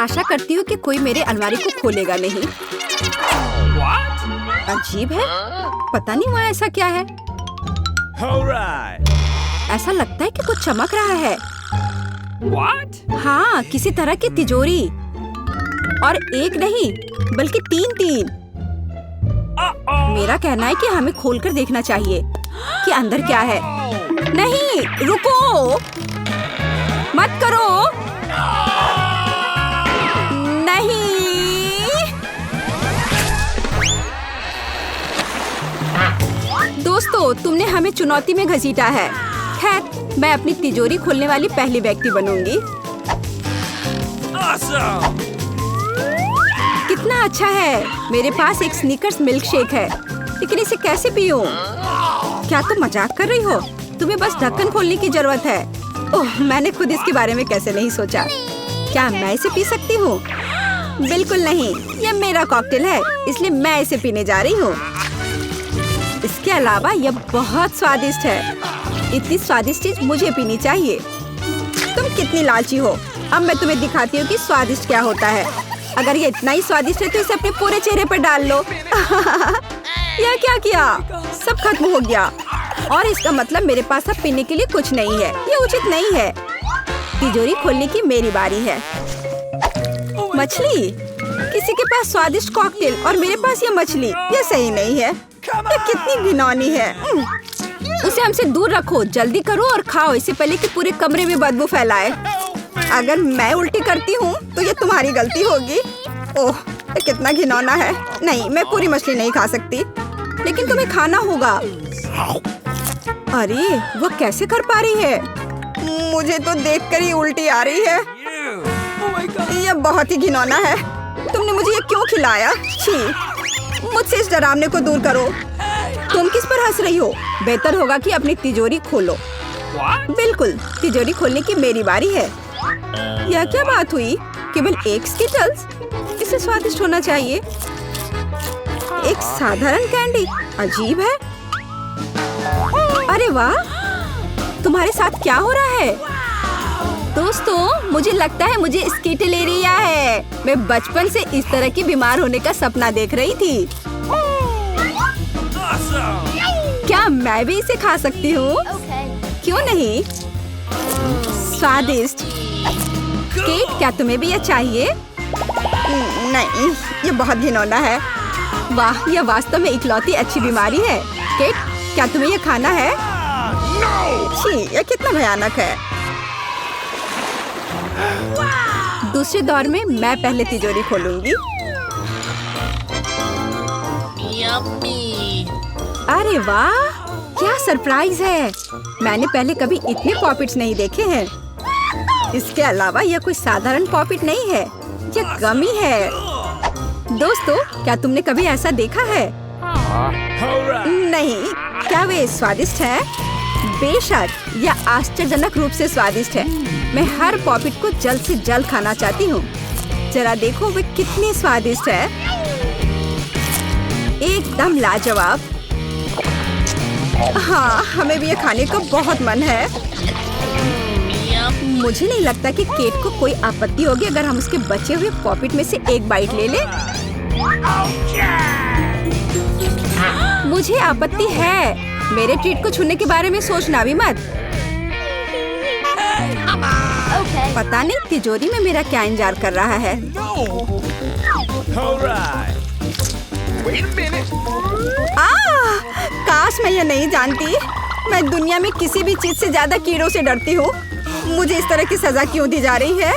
आशा करती हूँ कि कोई मेरे अलमारी को खोलेगा नहीं। अजीब है, पता नहीं वहाँ ऐसा क्या है। ऐसा लगता है कि कुछ चमक रहा है। हाँ, किसी तरह की तिजोरी, और एक नहीं बल्कि तीन। मेरा कहना है कि हमें खोलकर देखना चाहिए कि अंदर क्या है। नहीं, रुको, मत करो। नहीं, दोस्तों, तुमने हमें चुनौती में घसीटा है। खैर, मैं अपनी तिजोरी खोलने वाली पहली व्यक्ति बनूंगी। कितना अच्छा है। मेरे पास एक स्नीकर्स मिल्क शेक है, लेकिन इसे कैसे पीऊं? क्या तुम मजाक कर रही हो? तुम्हें बस ढक्कन खोलने की जरूरत है। ओह, मैंने खुद इसके बारे में कैसे नहीं सोचा। क्या मैं इसे पी सकती हूँ? बिल्कुल नहीं, यह मेरा कॉकटेल है, इसलिए मैं इसे पीने जा रही हूँ। इसके अलावा यह बहुत स्वादिष्ट है। इतनी स्वादिष्ट चीज मुझे पीनी चाहिए। तुम कितनी लालची हो। अब मैं तुम्हें दिखाती हूँ कि स्वादिष्ट क्या होता है। अगर ये इतना ही स्वादिष्ट है तो इसे अपने पूरे चेहरे पर डाल लो। यह क्या किया? सब खत्म हो गया, और इसका मतलब मेरे पास अब पीने के लिए कुछ नहीं है। ये उचित नहीं है। तिजोरी खोलने की मेरी बारी है। मछली? किसी के पास स्वादिष्ट कॉकटेल और मेरे पास ये मछली। ये सही नहीं है। ये कितनी घिनौनी है। उसे हमसे दूर रखो। जल्दी करो और खाओ, इससे पहले कि पूरे कमरे में बदबू फैलाए। अगर मैं उल्टी करती हूँ तो ये तुम्हारी गलती होगी। ओह, ये कितना घिनौना है। नहीं, मैं पूरी मछली नहीं खा सकती, लेकिन तुम्हें खाना होगा। अरे, वो कैसे कर पा रही है? मुझे तो देखकर ही उल्टी आ रही है। ये बहुत ही घिनौना है। तुमने मुझे ये क्यों खिलाया? छी, मुझसे इस डरावने को दूर करो। तुम किस पर हंस रही हो? बेहतर होगा कि अपनी तिजोरी खोलो। बिल्कुल, तिजोरी खोलने की मेरी बारी है। यह क्या बात हुई? केवल एक स्किटल्स? इसे स्वादिष्ट होना चाहिए। एक साधारण कैंडी? अजीब है। अरे वाह, तुम्हारे साथ क्या हो रहा है? दोस्तों, मुझे लगता है मुझे स्किटलेरिया है। मैं बचपन से इस तरह की बीमार होने का सपना देख रही थी। क्या मैं भी इसे खा सकती हूँ? क्यों नहीं? स्वादिष्ट। केट, क्या तुम्हें भी यह चाहिए? नहीं, ये बहुत घिनौना है। वाह, यह वास्तव में इकलौती अच्छी बीमारी है। केट, क्या तुम्हें यह खाना है? छी, यह कितना भयानक है। दूसरे दौर में मैं पहले तिजोरी खोलूंगी। अरे वाह, क्या सरप्राइज है। मैंने पहले कभी इतने पॉपिट्स नहीं देखे हैं। इसके अलावा यह कोई साधारण पॉपिट नहीं है, यह गमी है। दोस्तों, क्या तुमने कभी ऐसा देखा है? नहीं। क्या वे स्वादिष्ट है? बेशक, यह आश्चर्यजनक रूप से स्वादिष्ट है। मैं हर पॉपिट को जल्द से जल्द खाना चाहती हूँ। जरा देखो वे कितने स्वादिष्ट है। एकदम लाजवाब। हाँ, हमें भी ये खाने का बहुत मन है। मुझे नहीं लगता कि केट को कोई आपत्ति होगी अगर हम उसके बचे हुए पॉपिट में से एक बाइट ले लें। मुझे आपत्ति है। मेरे ट्रीट को छूने के बारे में सोचना भी मत। पता नहीं तिजोरी में मेरा क्या इंतजार कर रहा है। काश मैं ये नहीं जानती। मैं दुनिया में किसी भी चीज से ज्यादा कीड़ों से डरती हूँ। मुझे इस तरह की सजा क्यों दी जा रही है?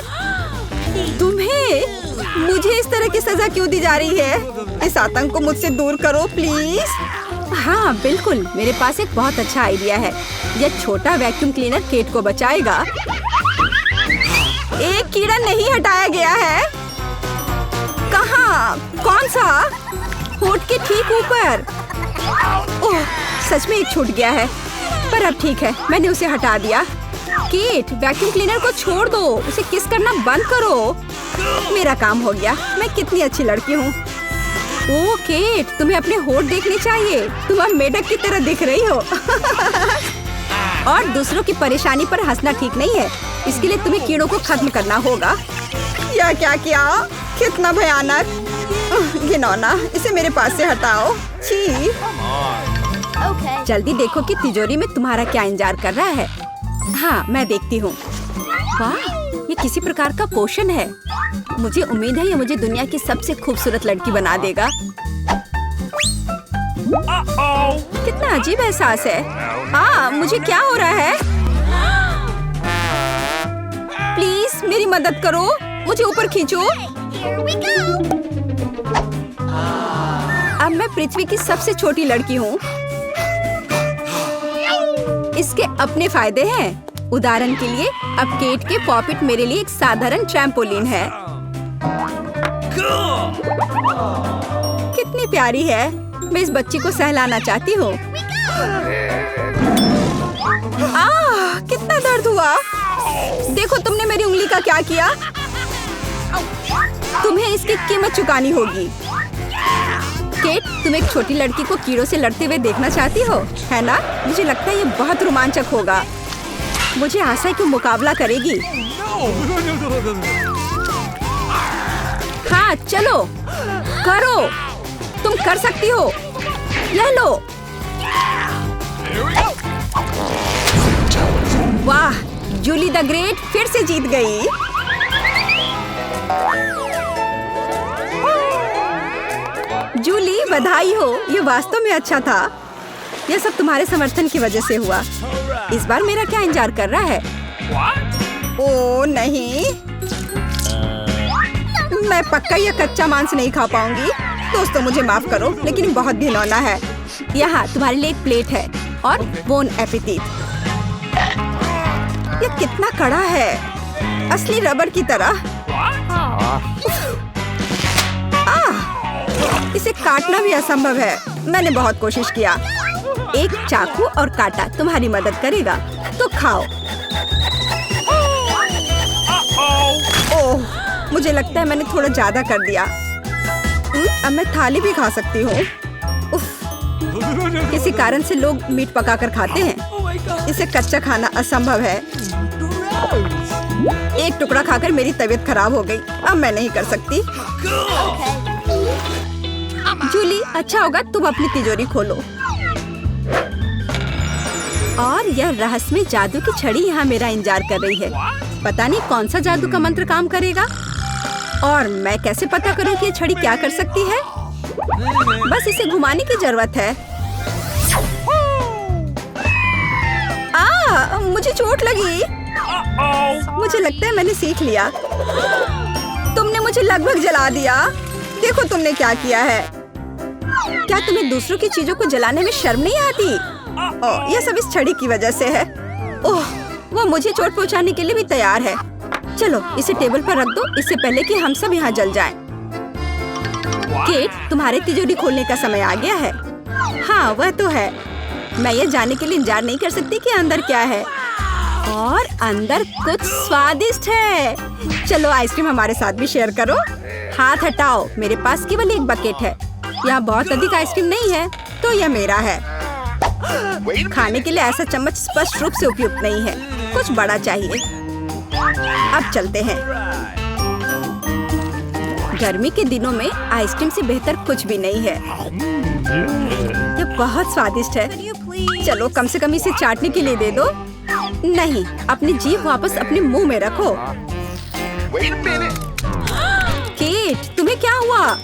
तुम्हें मुझे इस तरह की सजा क्यों दी जा रही है? इस आतंक को मुझसे दूर करो प्लीज। हाँ बिल्कुल, मेरे पास एक बहुत अच्छा आइडिया है। यह छोटा वैक्यूम क्लीनर केट को बचाएगा। एक कीड़ा नहीं हटाया गया है। कहाँ? कौन सा? होठ के ठीक ऊपर। ओह, सच में एक छूट गया है, पर अब ठीक है, मैंने उसे हटा दिया। केट, वैक्यूम क्लीनर को छोड़ दो, उसे किस करना बंद करो। मेरा काम हो गया। मैं कितनी अच्छी लड़की हूँ। ओह केट, तुम्हें अपने होठ देखने चाहिए। तुम अब मेढक की तरह दिख रही हो। और दूसरों की परेशानी पर हंसना ठीक नहीं है। इसके लिए तुम्हें कीड़ों को खत्म करना होगा। यह क्या किया? कितना भयानक! घिनौना, इसे मेरे पास से हटाओ। छी! जल्दी देखो कि तिजोरी में तुम्हारा क्या इंतजार कर रहा है। हाँ, मैं देखती हूँ। वाह, ये किसी प्रकार का पोषण है। मुझे उम्मीद है ये मुझे दुनिया की सबसे खूबसूरत लड़की बना देगा। कितना अजीब एहसास है। हाँ, मुझे क्या हो रहा है? प्लीज मेरी मदद करो, मुझे ऊपर खींचो। अब मैं पृथ्वी की सबसे छोटी लड़की हूँ। इसके अपने फायदे हैं। उदाहरण के लिए, अब केट के पॉपिट मेरे लिए एक साधारण ट्रैम्पोलिन है। कितनी प्यारी है। मैं इस बच्ची को सहलाना चाहती हूँ। कितना दर्द हुआ। देखो तुमने मेरी उंगली का क्या किया। तुम्हें इसकी कीमत चुकानी होगी। केट, तुम एक छोटी लड़की को कीड़ों से लड़ते हुए देखना चाहती हो, है ना? मुझे लगता है ये बहुत रोमांचक होगा। मुझे आशा है कि मुकाबला करेगी। हाँ, चलो करो, तुम कर सकती हो। ले लो। वाह, जूली द ग्रेट फिर से जीत गई। जूली, बधाई हो। ये वास्तव में अच्छा था। यह सब तुम्हारे समर्थन की वजह से हुआ। इस बार मेरा क्या इंतजार कर रहा है? ओह नहीं, मैं पक्का यह कच्चा मांस नहीं खा पाऊंगी। दोस्तों, मुझे माफ करो, लेकिन बहुत घिनौना है। यहाँ तुम्हारे लिए एक प्लेट है और बोन एपेटिट। यह कितना कड़ा है, असली रबर की तरह। इसे काटना भी असंभव है। मैंने बहुत कोशिश किया। एक चाकू और कांटा तुम्हारी मदद करेगा, तो खाओ। ओह, मुझे लगता है मैंने थोड़ा ज्यादा कर दिया। अब मैं थाली भी खा सकती हूँ। किसी कारण से लोग मीट पकाकर खाते हैं। इसे कच्चा खाना असंभव है। एक टुकड़ा खाकर मेरी तबीयत खराब हो गई। अब मैं नहीं कर सकती। जूली, अच्छा होगा तुम अपनी तिजोरी खोलो। और यह रहस्यमय जादू की छड़ी यहाँ मेरा इंतजार कर रही है। पता नहीं कौन सा जादू का मंत्र काम करेगा। और मैं कैसे पता करूँ कि ये छड़ी क्या कर सकती है? बस इसे घुमाने की जरूरत है। मुझे चोट लगी। मुझे लगता है मैंने सीख लिया। तुमने मुझे लगभग जला दिया। देखो तुमने क्या किया है। क्या तुम्हें दूसरों की चीजों को जलाने में शर्म नहीं आती? यह सब इस छड़ी की वजह से है। ओह, वो मुझे चोट पहुंचाने के लिए भी तैयार है। चलो इसे टेबल पर रख दो, इससे पहले कि हम सब यहाँ जल जाएं। केट, तुम्हारे तिजोरी खोलने का समय आ गया है। हाँ, वह तो है। मैं ये जानने के लिए इंतजार नहीं कर सकती कि अंदर क्या है। और अंदर कुछ स्वादिष्ट है। चलो आइसक्रीम हमारे साथ भी शेयर करो। हाथ हटाओ, मेरे पास केवल एक बकेट है। यहाँ बहुत अधिक आइसक्रीम नहीं है, तो यह मेरा है। खाने के लिए ऐसा चम्मच स्पष्ट रूप से उपयुक्त नहीं है। कुछ बड़ा चाहिए। अब चलते हैं। गर्मी के दिनों में आइसक्रीम से बेहतर कुछ भी नहीं है। यह बहुत स्वादिष्ट है। चलो कम से कम इसे चाटने के लिए दे दो। नहीं, अपनी जीभ वापस अपने मुंह में रखो। केट, तुम्हें क्या हुआ?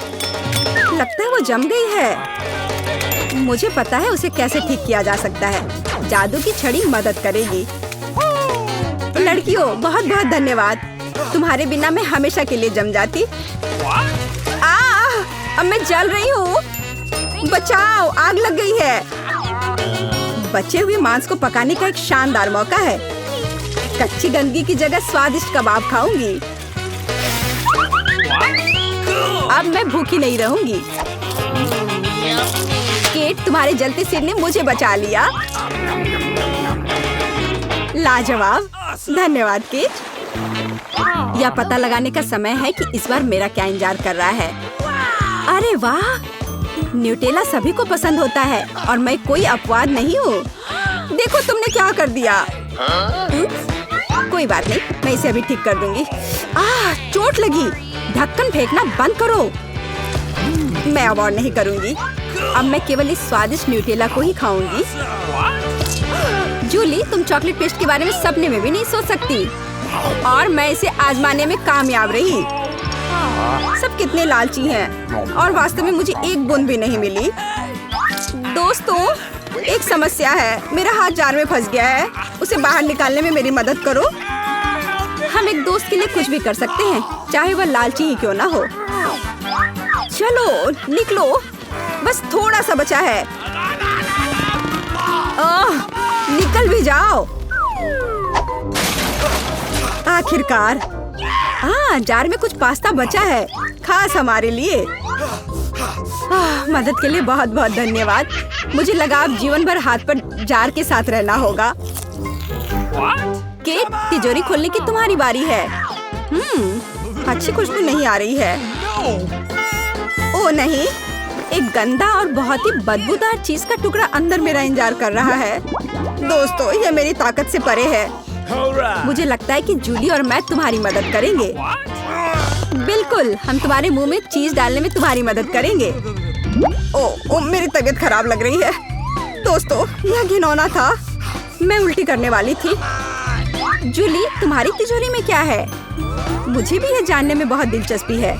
लगता है वो जम गई है। मुझे पता है उसे कैसे ठीक किया जा सकता है। जादू की छड़ी मदद करेगी। लड़कियों, बहुत बहुत धन्यवाद। तुम्हारे बिना मैं हमेशा के लिए जम जाती। अब मैं जल रही हूँ। बचाओ, आग लग गई है। बचे हुए मांस को पकाने का एक शानदार मौका है। कच्ची गंदगी की जगह स्वादिष्ट कबाब खाऊंगी। अब मैं भूखी नहीं रहूंगी। केट, तुम्हारे जलते सिर ने मुझे बचा लिया। लाजवाब, धन्यवाद केट। यह पता लगाने का समय है कि इस बार मेरा क्या इंतजार कर रहा है। अरे वाह, न्यूटेला सभी को पसंद होता है और मैं कोई अपवाद नहीं हूँ। देखो तुमने क्या कर दिया। कोई बात नहीं, मैं इसे अभी ठीक कर दूंगी। चोट लगी। ढक्कन फेंकना बंद करो। मैं अब और नहीं करूंगी। अब मैं केवल इस स्वादिष्ट न्यूटेला को ही खाऊंगी। जूली, तुम चॉकलेट पेस्ट के बारे में सपने में भी नहीं सोच सकती, और मैं इसे आजमाने में कामयाब रही। सब कितने लालची हैं, और वास्तव में मुझे एक बूंद भी नहीं मिली। दोस्तों, एक समस्या है। मेरा हाथ जार में फंस गया है। उसे बाहर निकालने में मेरी मदद करो। हम एक दोस्त के लिए कुछ भी कर सकते हैं, चाहे वह लालची ही क्यों ना हो। चलो निकलो, बस थोड़ा सा बचा है। निकल भी जाओ। आखिरकार। जार में कुछ पास्ता बचा है, खास हमारे लिए। मदद के लिए बहुत बहुत धन्यवाद। मुझे लगा अब जीवन भर हाथ पर जार के साथ रहना होगा। केट, तिजोरी खोलने की तुम्हारी बारी है। अच्छी खुशबू नहीं आ रही है। ओ नहीं, एक गंदा और बहुत ही बदबूदार चीज का टुकड़ा अंदर मेरा इंतजार कर रहा है। दोस्तों, यह मेरी ताकत से परे है। मुझे लगता है कि जूली और मैं तुम्हारी मदद करेंगे। बिल्कुल, हम तुम्हारे मुंह में चीज डालने में तुम्हारी मदद करेंगे। ओ, मेरी तबीयत खराब लग रही है। दोस्तों, यह घिनौना था। मैं उल्टी करने वाली थी। जूली, तुम्हारी तिजोरी में क्या है? मुझे भी यह जानने में बहुत दिलचस्पी है।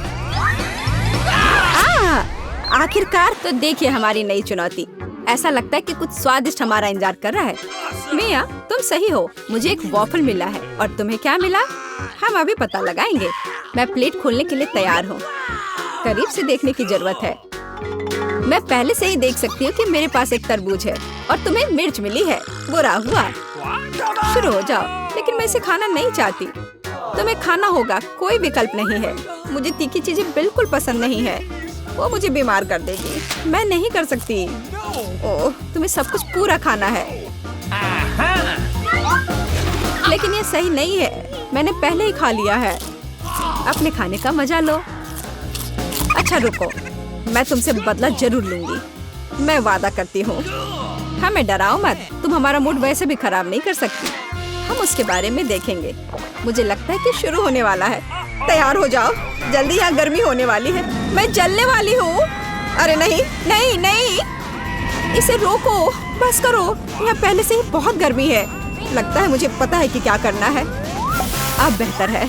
आखिरकार तो देखिए हमारी नई चुनौती। ऐसा लगता है कि कुछ स्वादिष्ट हमारा इंतजार कर रहा है। मिया, तुम सही हो। मुझे एक वॉफल मिला है, और तुम्हें क्या मिला? हम अभी पता लगाएंगे। मैं प्लेट खोलने के लिए तैयार हूँ। करीब से देखने की जरूरत है। मैं पहले से ही देख सकती हूँ कि मेरे पास एक तरबूज है, और तुम्हें मिर्च मिली है। बुरा हुआ। शुरू हो जाओ, लेकिन मैं इसे खाना नहीं चाहती। तुम्हें खाना होगा, कोई विकल्प नहीं है। मुझे तीखी चीजें बिल्कुल पसंद नहीं है। वो मुझे बीमार कर देगी। मैं नहीं कर सकती। ओह, तुम्हें सब कुछ पूरा खाना है। लेकिन ये सही नहीं है। मैंने पहले ही खा लिया है। अपने खाने का मजा लो। अच्छा रुको, मैं तुमसे बदला जरूर लूंगी। मैं वादा करती हूँ। हमें डराओ मत। तुम हमारा मूड वैसे भी खराब नहीं कर सकती। हम उसके बारे में देखेंगे। मुझे लगता है कि शुरू होने वाला है। तैयार हो जाओ, जल्दी यहाँ गर्मी होने वाली है। मैं जलने वाली हूँ। अरे नहीं नहीं नहीं, इसे रोको, बस करो। यहाँ पहले से ही बहुत गर्मी है। लगता है मुझे पता है कि क्या करना है। अब बेहतर है।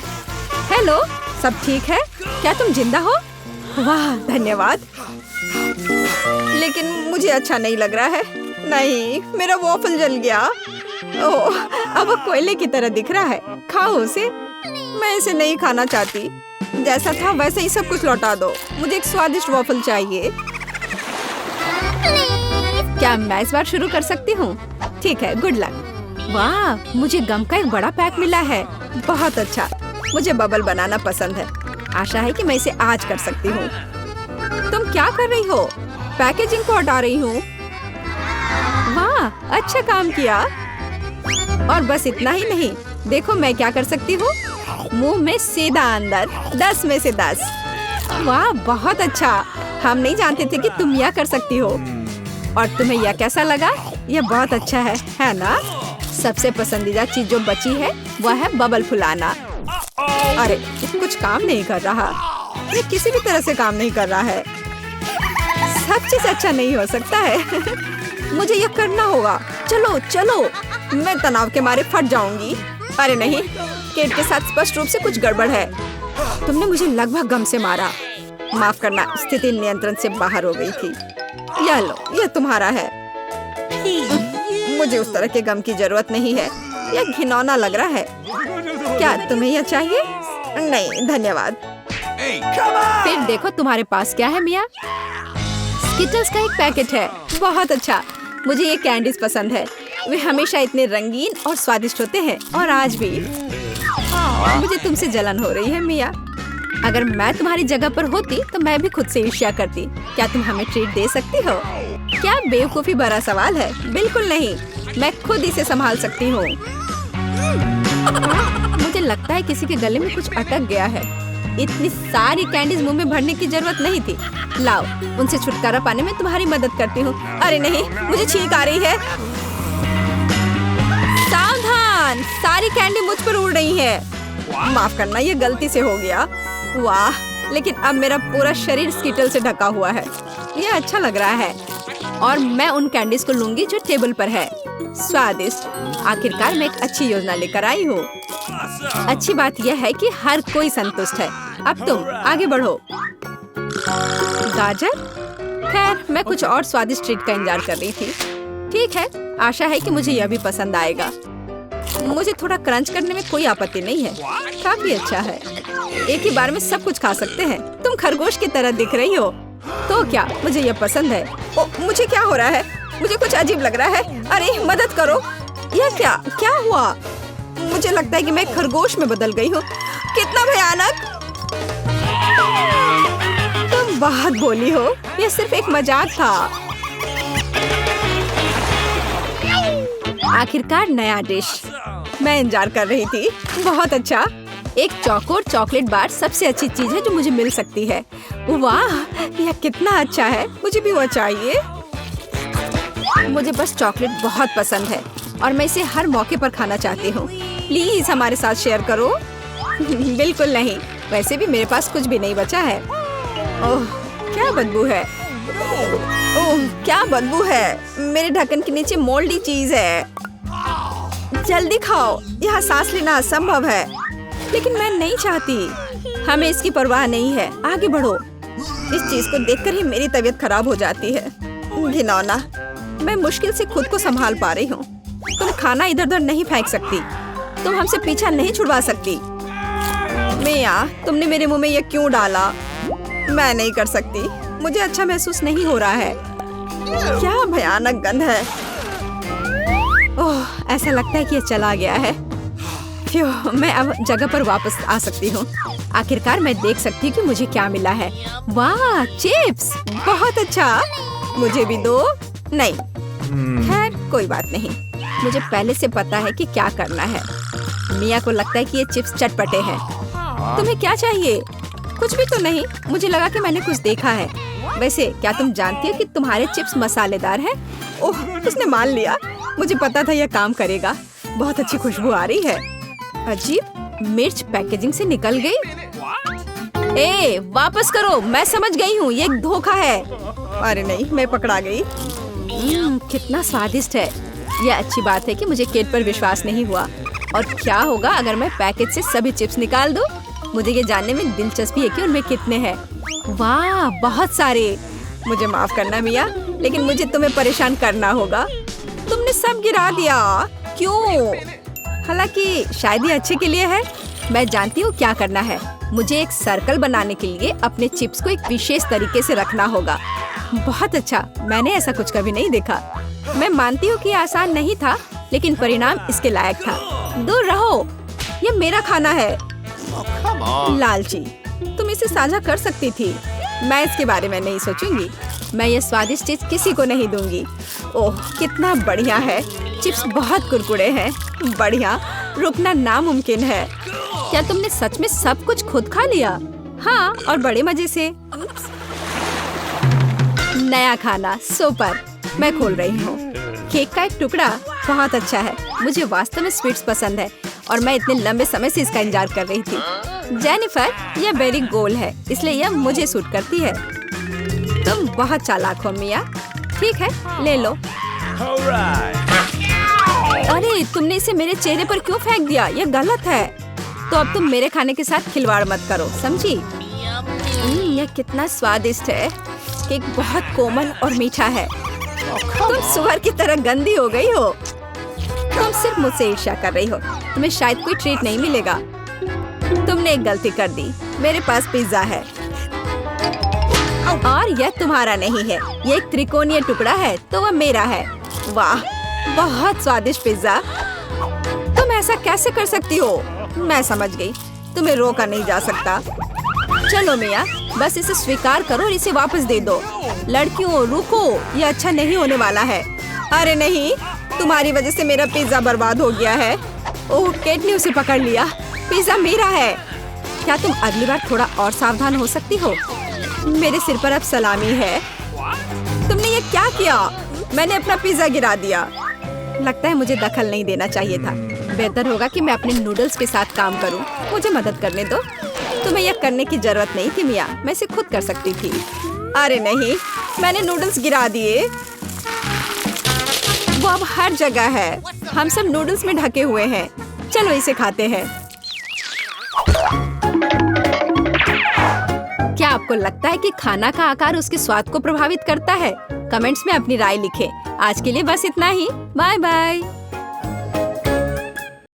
हेलो, सब ठीक है? क्या तुम जिंदा हो? वाह, धन्यवाद। लेकिन मुझे अच्छा नहीं लग रहा है। नहीं, मेरा वॉफल जल गया। ओह, अब वो कोयले की तरह दिख रहा है। खाओ उसे। मैं इसे नहीं खाना चाहती। जैसा था वैसे ही सब कुछ लौटा दो। मुझे एक स्वादिष्ट वॉफल चाहिए। क्या मैं इस बार शुरू कर सकती हूँ? ठीक है, गुड लक। वाह, मुझे गम का एक बड़ा पैक मिला है। बहुत अच्छा। मुझे बबल बनाना पसंद है। आशा है कि मैं इसे आज कर सकती हूँ। तुम क्या कर रही हो? पैकेजिंग को हटा रही हूँ। वाह, अच्छा काम किया। और बस इतना ही नहीं, देखो मैं क्या कर सकती हूँ। मुंह में सीधा अंदर। 10 में से 10। वाह, बहुत अच्छा। हम नहीं जानते थे कि तुम यह कर सकती हो। और तुम्हें यह कैसा लगा? यह बहुत अच्छा है ना? सबसे पसंदीदा चीज जो बची है वह है बबल फुलाना। अरे, कुछ काम नहीं कर रहा। ये किसी भी तरह से काम नहीं कर रहा है। सब चीज अच्छा नहीं हो सकता है। मुझे यह करना होगा। चलो चलो, मैं तनाव के मारे फट जाऊंगी। अरे नहीं, केट के साथ स्पष्ट रूप से कुछ गड़बड़ है। तुमने मुझे लगभग गम से मारा। माफ करना, स्थिति नियंत्रण से बाहर हो गई थी। यह लो, यह तुम्हारा है। मुझे उस तरह के गम की जरूरत नहीं है। यह घिनौना लग रहा है। क्या तुम्हें यह चाहिए? नहीं धन्यवाद। फिर देखो तुम्हारे पास क्या है मिया। स्किटल्स का एक पैकेट है। बहुत अच्छा। मुझे ये कैंडीज पसंद है। वे हमेशा इतने रंगीन और स्वादिष्ट होते हैं। और आज भी मुझे तुमसे जलन हो रही है मिया। अगर मैं तुम्हारी जगह पर होती तो मैं भी खुद से ईर्ष्या करती। क्या तुम हमें ट्रीट दे सकती हो? क्या बेवकूफी भरा सवाल है। बिल्कुल नहीं, मैं खुद इसे संभाल सकती हूँ। मुझे लगता है किसी के गले में कुछ अटक गया है। इतनी सारी कैंडीज मुंह में भरने की जरूरत नहीं थी। लाओ, उनसे छुटकारा पाने में तुम्हारी मदद करती हूँ। अरे नहीं, मुझे छींक आ रही है। सावधान, सारी कैंडी मुझ पर उड़ रही है। माफ करना, ये गलती से हो गया। वाह, लेकिन अब मेरा पूरा शरीर स्किटल से ढका हुआ है। ये अच्छा लग रहा है और मैं उन कैंडीज को लूंगी जो टेबल पर है। स्वादिष्ट। आखिरकार मैं एक अच्छी योजना लेकर आई हूँ। अच्छी बात यह है कि हर कोई संतुष्ट है। अब तुम आगे बढ़ो। गाजर? खैर, मैं कुछ और स्वादिष्ट ट्रीट का इंतजार कर रही थी। ठीक है, आशा है कि मुझे यह भी पसंद आएगा। मुझे थोड़ा क्रंच करने में कोई आपत्ति नहीं है। काफी अच्छा है। एक ही बार में सब कुछ खा सकते हैं। तुम खरगोश की तरह दिख रही हो। तो क्या मुझे यह पसंद है? ओ, मुझे क्या हो रहा है? मुझे कुछ अजीब लग रहा है। अरे मदद करो। यह क्या हुआ? मुझे लगता है कि मैं खरगोश में बदल गई हूँ। कितना भयानक! तुम बहुत भोली हो। यह सिर्फ एक मजाक था। आखिरकार नया डिश। मैं इंतजार कर रही थी। बहुत अच्छा। एक चौकोर चॉकलेट बार सबसे अच्छी चीज है जो मुझे मिल सकती है। वाह, यह कितना अच्छा है। मुझे भी वो चाहिए। मुझे बस चॉकलेट बहुत पसंद है और मैं इसे हर मौके पर खाना चाहती हूँ। प्लीज हमारे साथ शेयर करो। बिल्कुल नहीं। वैसे भी मेरे पास कुछ भी नहीं बचा है। ओह, क्या बदबू है। ओह, क्या बदबू है। मेरे ढक्कन के नीचे मोल्डी चीज है। जल्दी खाओ, यहाँ सांस लेना असंभव है। लेकिन मैं नहीं चाहती। हमें इसकी परवाह नहीं है। आगे बढ़ो। इस चीज को देखकर ही मेरी तबीयत खराब हो जाती है। घिनौना। मैं मुश्किल से खुद को संभाल पा रही हूँ। तुम खाना इधर उधर नहीं फेंक सकती। तुम हमसे पीछा नहीं छुड़वा सकती। मिया, तुमने मेरे मुंह में यह क्यों डाला? मैं नहीं कर सकती। मुझे अच्छा महसूस नहीं हो रहा है। क्या भयानक गंध है। ओह, ऐसा लगता है कि ये चला गया है। मैं अब जगह पर वापस आ सकती हूँ। आखिरकार मैं देख सकती हूँ कि मुझे क्या मिला है। वाह, चिप्स! बहुत अच्छा। मुझे भी दो। नहीं, खैर कोई बात नहीं। मुझे पहले से पता है कि क्या करना है। मिया को लगता है कि ये चिप्स चटपटे हैं। तुम्हें क्या चाहिए? कुछ भी तो नहीं। मुझे लगा कि मैंने कुछ देखा है। वैसे क्या तुम जानती हो कि तुम्हारे चिप्स मसालेदार हैं? ओह, उसने मान लिया। मुझे पता था यह काम करेगा। बहुत अच्छी खुशबू आ रही है। अजीब, मिर्च पैकेजिंग से निकल गई। ए, वापस करो। मैं समझ गई हूँ, ये एक धोखा है। अरे नहीं, मैं पकड़ा गई। कितना स्वादिष्ट है। यह अच्छी बात है कि मुझे केट पर विश्वास नहीं हुआ। और क्या होगा अगर मैं पैकेज से सभी चिप्स निकाल दूं? मुझे ये जानने में दिलचस्पी है कि उनमें कितने हैं। वाह, बहुत सारे। मुझे माफ करना मिया, लेकिन मुझे तुम्हें परेशान करना होगा। तुमने सब गिरा दिया। क्यों? हालांकि शायद ये अच्छे के लिए है। मैं जानती हूँ क्या करना है। मुझे एक सर्कल बनाने के लिए अपने चिप्स को एक विशेष तरीके से रखना होगा। बहुत अच्छा। मैंने ऐसा कुछ कभी नहीं देखा। मैं मानती हूँ कि ये आसान नहीं था, लेकिन परिणाम इसके लायक था। दूर रहो, ये मेरा खाना है। लालची, तुम इसे साझा कर सकती थी। मैं इसके बारे में नहीं सोचूंगी। मैं ये स्वादिष्ट चीज किसी को नहीं दूंगी। ओह, कितना बढ़िया है। चिप्स बहुत कुरकुरे हैं। बढ़िया, रुकना नामुमकिन है। क्या तुमने सच में सब कुछ खुद खा लिया? हाँ, और बड़े मजे से। नया खाना सुपर। मैं खोल रही हूँ। केक का एक टुकड़ा बहुत अच्छा है। मुझे वास्तव में स्वीट्स पसंद है और मैं इतने लंबे समय से इसका इंतजार कर रही थी। जेनिफर, यह बेरी गोल है, इसलिए यह मुझे सूट करती है। तुम बहुत चालाक हो मिया। ठीक है, ले लो। अरे, तुमने इसे मेरे चेहरे पर क्यों फेंक दिया? यह गलत है। तो अब तुम मेरे खाने के साथ खिलवाड़ मत करो, समझी? यह कितना स्वादिष्ट है। केक बहुत कोमल और मीठा है। तुम सुअर की तरह गंदी हो गई हो। तुम सिर्फ मुझसे ईर्ष्या कर रही हो। तुम्हें शायद कोई ट्रीट नहीं मिलेगा। तुमने एक गलती कर दी। मेरे पास पिज्जा है और यह तुम्हारा नहीं है। यह एक त्रिकोणीय टुकड़ा है, तो वह मेरा है। वाह, बहुत स्वादिष्ट पिज्जा। तुम ऐसा कैसे कर सकती हो? मैं समझ गई, तुम्हें रोका नहीं जा सकता। चलो मिया, बस इसे स्वीकार करो और इसे वापस दे दो। लड़कियों, रुको, ये अच्छा नहीं होने वाला है। अरे नहीं, तुम्हारी वजह से मेरा पिज्जा बर्बाद हो गया है। ओह, केट ने उसे पकड़ लिया। पिज्जा मेरा है। क्या तुम अगली बार थोड़ा और सावधान हो सकती हो? मेरे सिर पर अब सलामी है। तुमने ये क्या किया? मैंने अपना पिज्जा गिरा दिया। लगता है मुझे दखल नहीं देना चाहिए था। बेहतर होगा कि मैं अपने नूडल्स के साथ काम करूं। मुझे मदद करने दो। तुम्हें यह करने की जरूरत नहीं थी मिया, मैं इसे खुद कर सकती थी। अरे नहीं, मैंने नूडल्स गिरा दिए। वो अब हर जगह है। हम सब नूडल्स में ढके हुए हैं। चलो इसे खाते हैं। क्या आपको लगता है कि खाना का आकार उसके स्वाद को प्रभावित करता है? कमेंट्स में अपनी राय लिखें। आज के लिए बस इतना ही। Bye bye.